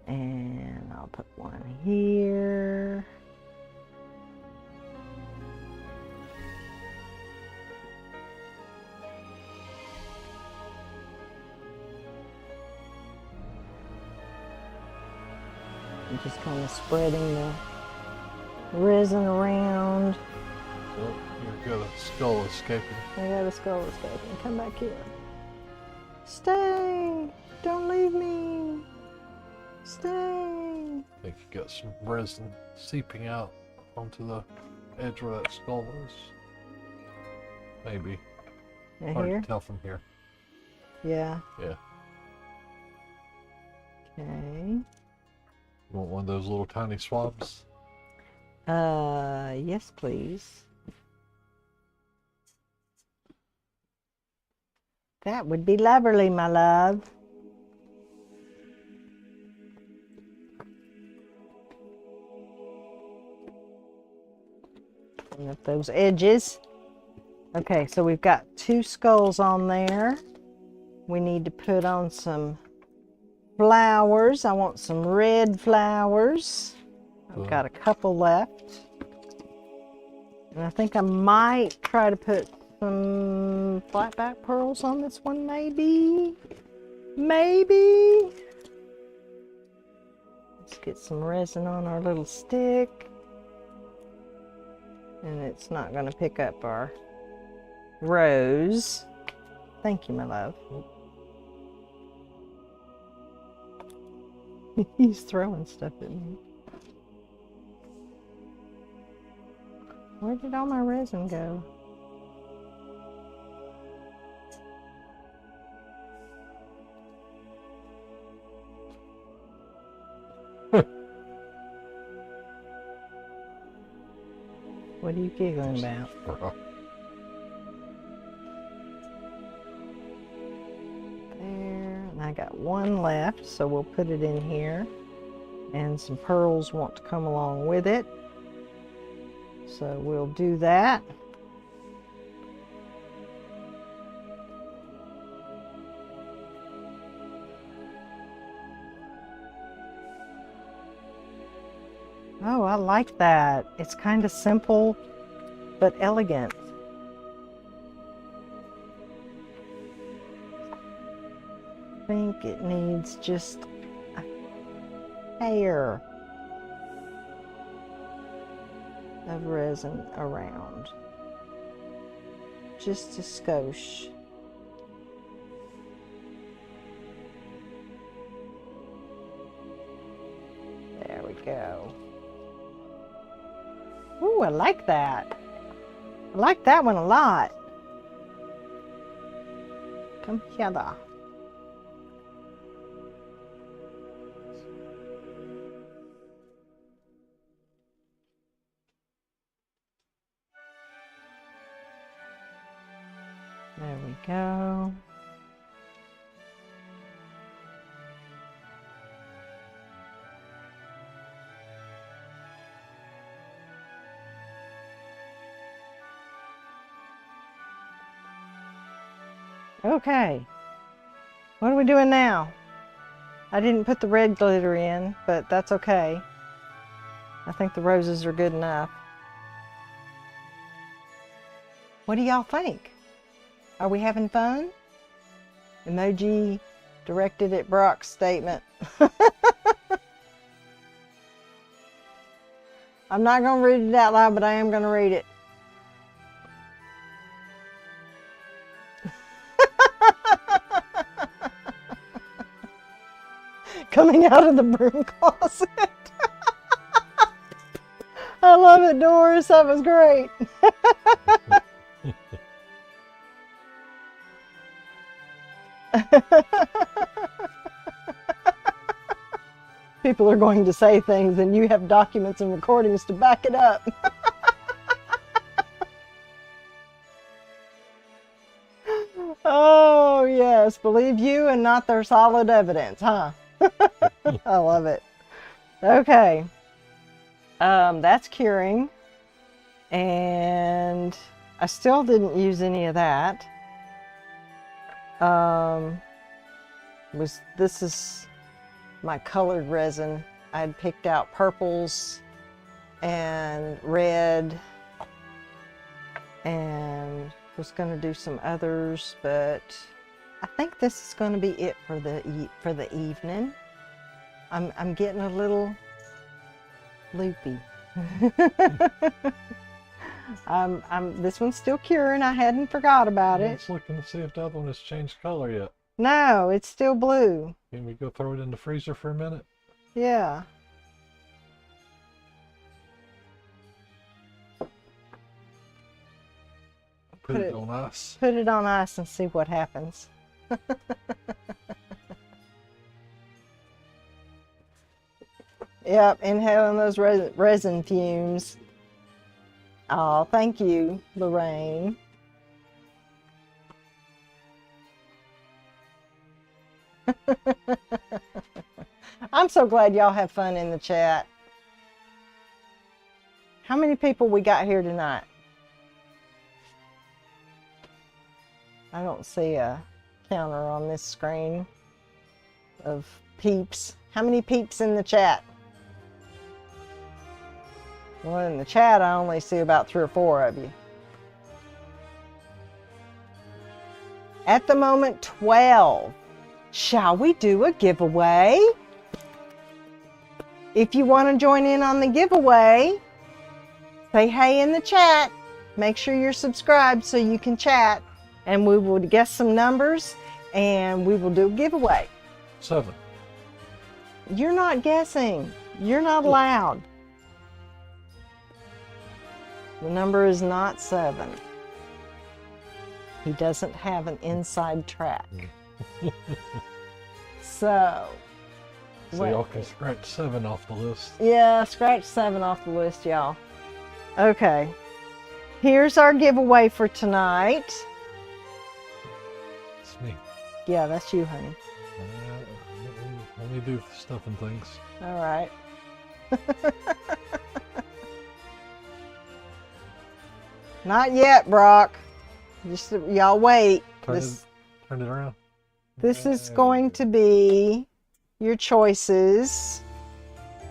And I'll put one here. I'm just kind of spreading the resin around. Oh, you've got a skull escaping. I got a skull escaping. Come back here. Stay! Don't leave me! Stay! I think you got some resin seeping out onto the edge where that skull was. Maybe. And Hard here? to tell from here. Yeah. Yeah. Okay. You want one of those little tiny swabs? Yes, please. That would be lovely, my love. Clean up those edges. Okay, so we've got 2 skulls on there. We need to put on some flowers. I want some red flowers. I've got a couple left. And I think I might try to put some flatback pearls on this one, maybe. Maybe. Let's get some resin on our little stick. And it's not going to pick up our rose. Thank you, my love. He's throwing stuff at me. Where did all my resin go? What are you giggling about? There, and I got 1 left, so we'll put it in here. And some pearls want to come along with it. So we'll do that. Oh, I like that. It's kind of simple, but elegant. I think it needs just a hair of resin around. Just a skosh. There we go. Ooh, I like that. I like that one a lot. Come here. There we go. Okay, what are we doing now? I didn't put the red glitter in, but that's okay. I think the roses are good enough. What do y'all think? Are we having fun? Emoji directed at Brock's statement. I'm not going to read it out loud, but I am going to read it. Coming out of the broom closet. I love it, Doris. That was great. People are going to say things and you have documents and recordings to back it up. Oh, yes. Believe you and not their solid evidence, huh? I love it. Okay. That's curing. And I still didn't use any of that. This is my colored resin. I'd picked out purples and red and was going to do some others, but I think this is going to be it for the evening. I'm getting a little loopy. This one's still curing. I hadn't forgot about it. Let's looking to see if the other one has changed color yet. No, it's still blue. Can we go throw it in the freezer for a minute? Yeah. Put it on ice. Put it on ice and see what happens. Yep, inhaling those resin fumes. Oh, thank you, Lorraine. I'm so glad y'all have fun in the chat. How many people we got here tonight? I don't see a counter on this screen of peeps. How many peeps in the chat? Well, in the chat, I only see about 3 or 4 of you. At the moment, 12. Shall we do a giveaway? If you want to join in on the giveaway, say hey in the chat. Make sure you're subscribed so you can chat. And we will guess some numbers and we will do a giveaway. 7. You're not guessing. You're not allowed. The number is not 7. He doesn't have an inside track. So y'all can scratch 7 off the list. Yeah, scratch 7 off the list, y'all. Okay. Here's our giveaway for tonight. It's me. Yeah, that's you, honey. Let me do stuff and things. All right. Not yet, Brock. Just y'all wait. Turn it around. This is going to be your choices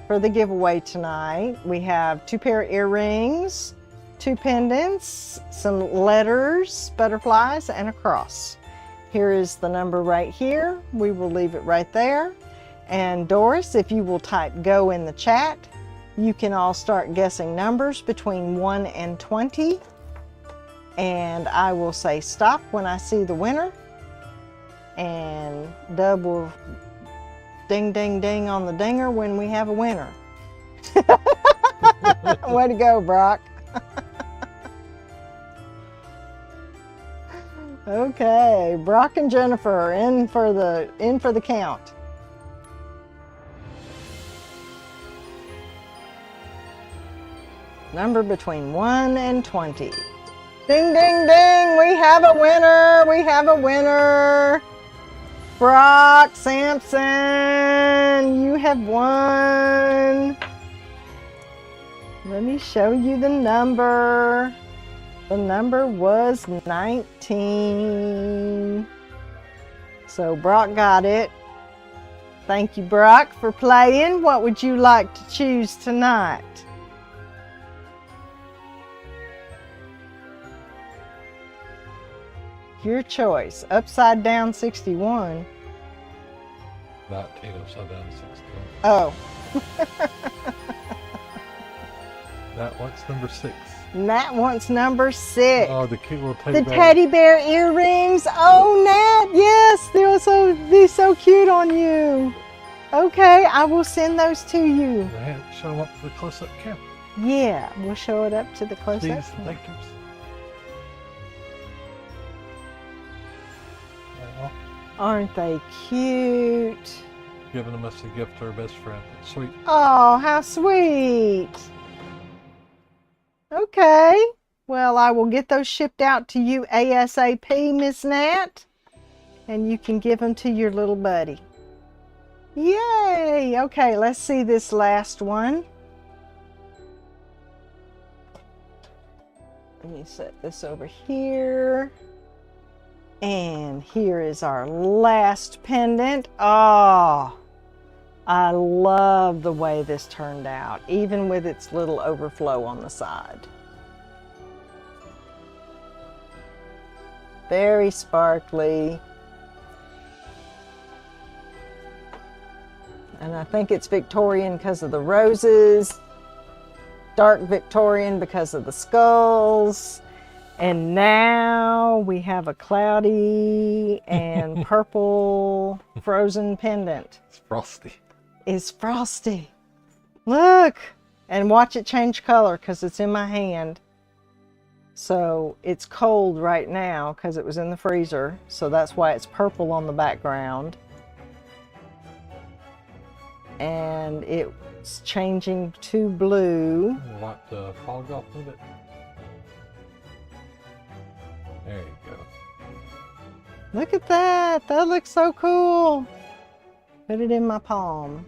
for the giveaway tonight. We have 2 pair of earrings, 2 pendants, some letters, butterflies, and a cross. Here is the number right here. We will leave it right there. And Doris, if you will type go in the chat, you can all start guessing numbers between 1 and 20. And I will say stop when I see the winner. And Dub will ding, ding, ding on the dinger when we have a winner. Way to go, Brock. Okay, Brock and Jennifer in for the count. Number between 1 and 20. Ding, ding, ding! We have a winner! We have a winner! Brock Sampson, you have won. Let me show you the number. The number was 19. So Brock got it. Thank you, Brock, for playing. What would you like to choose tonight? Your choice. Upside down 61. 19 upside down 61. Oh. That one's number 6. Nat wants number 6. Oh, the cute little teddy bear earrings. Oh, Nat, yes, they'll be so cute on you. Okay, I will send those to you. Show them up to the close-up camera. Yeah, we'll show it up to the close-up. These victims. Aren't they cute? Giving them us a gift to our best friend. Sweet. Oh, how sweet. Okay. Well, I will get those shipped out to you ASAP, Miss Nat. And you can give them to your little buddy. Yay! Okay, let's see this last one. Let me set this over here. And here is our last pendant. Oh, I love the way this turned out, even with its little overflow on the side. Very sparkly. And I think it's Victorian because of the roses, dark Victorian because of the skulls. And now we have a cloudy and purple frozen pendant. It's frosty. It's frosty. Look! And watch it change color because it's in my hand. So it's cold right now because it was in the freezer. So that's why it's purple on the background. And it's changing to blue. Wipe the fog off with it. There you go. Look at that. That looks so cool. Put it in my palm.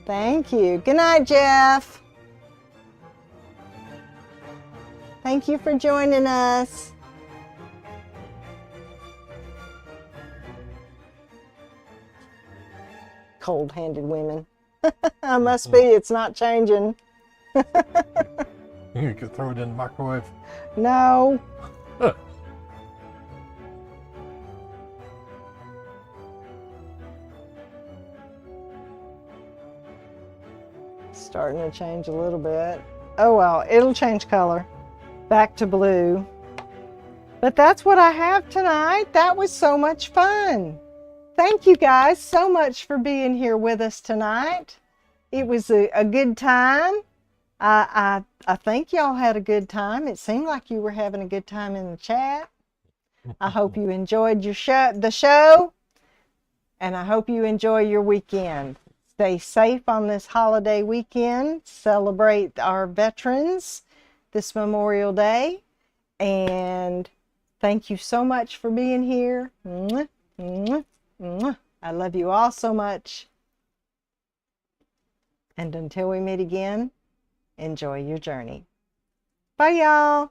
Thank you. Good night, Jeff. Thank you for joining us. Cold-handed women. I must be. It's not changing. You could throw it in the microwave. No. Starting to change a little bit. Oh well, it'll change color. Back to blue. But that's what I have tonight. That was so much fun. Thank you guys so much for being here with us tonight. It was a good time. I think y'all had a good time. It seemed like you were having a good time in the chat. I hope you enjoyed the show, and I hope you enjoy your weekend. Stay safe on this holiday weekend. Celebrate our veterans this Memorial Day. And thank you so much for being here. Mwah, mwah, mwah. I love you all so much. And until we meet again, enjoy your journey. Bye, y'all.